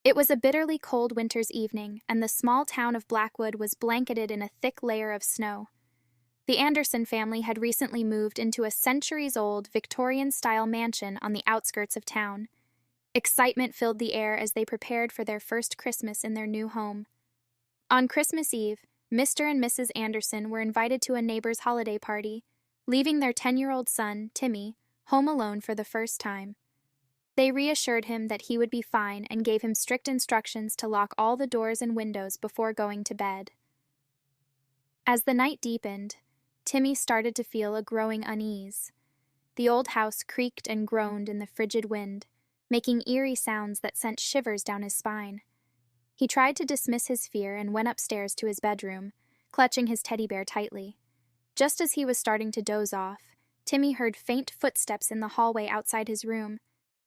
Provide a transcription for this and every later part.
It was a bitterly cold winter's evening, and the small town of Blackwood was blanketed in a thick layer of snow. The Anderson family had recently moved into a centuries-old Victorian-style mansion on the outskirts of town. Excitement filled the air as they prepared for their first Christmas in their new home. On Christmas Eve, Mr. and Mrs. Anderson were invited to a neighbor's holiday party, leaving their 10-year-old son, Timmy, home alone for the first time. They reassured him that he would be fine and gave him strict instructions to lock all the doors and windows before going to bed. As the night deepened, Timmy started to feel a growing unease. The old house creaked and groaned in the frigid wind, making eerie sounds that sent shivers down his spine. He tried to dismiss his fear and went upstairs to his bedroom, clutching his teddy bear tightly. Just as he was starting to doze off, Timmy heard faint footsteps in the hallway outside his room.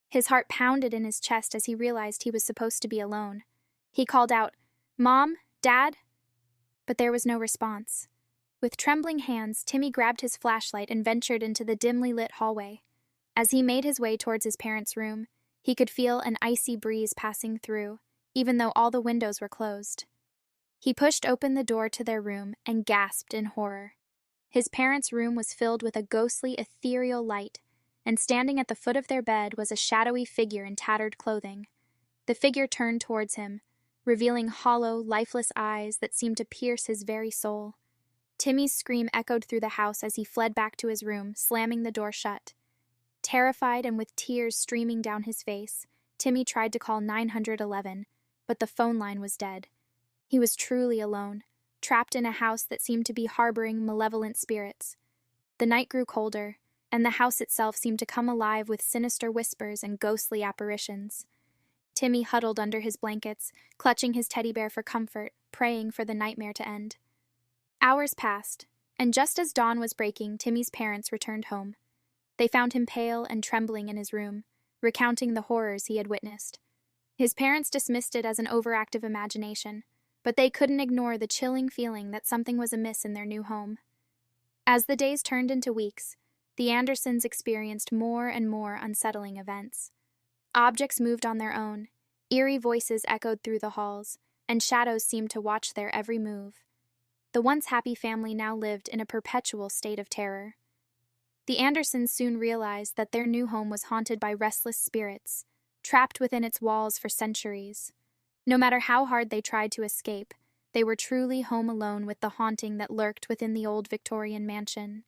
His heart pounded in his chest as he realized he was supposed to be alone. He called out, "Mom? Dad?" But there was no response. With trembling hands, Timmy grabbed his flashlight and ventured into the dimly lit hallway. As he made his way towards his parents' room, he could feel an icy breeze passing through, even though all the windows were closed. He pushed open the door to their room and gasped in horror. His parents' room was filled with a ghostly, ethereal light, and standing at the foot of their bed was a shadowy figure in tattered clothing. The figure turned towards him, revealing hollow, lifeless eyes that seemed to pierce his very soul. Timmy's scream echoed through the house as he fled back to his room, slamming the door shut. Terrified and with tears streaming down his face, Timmy tried to call 911, but the phone line was dead. He was truly alone, trapped in a house that seemed to be harboring malevolent spirits. The night grew colder, and the house itself seemed to come alive with sinister whispers and ghostly apparitions. Timmy huddled under his blankets, clutching his teddy bear for comfort, praying for the nightmare to end. Hours passed, and just as dawn was breaking, Timmy's parents returned home. They found him pale and trembling in his room, recounting the horrors he had witnessed. His parents dismissed it as an overactive imagination, but they couldn't ignore the chilling feeling that something was amiss in their new home. As the days turned into weeks, the Andersons experienced more and more unsettling events. Objects moved on their own, eerie voices echoed through the halls, and shadows seemed to watch their every move. The once happy family now lived in a perpetual state of terror. The Andersons soon realized that their new home was haunted by restless spirits, trapped within its walls for centuries. No matter how hard they tried to escape, they were truly home alone with the haunting that lurked within the old Victorian mansion.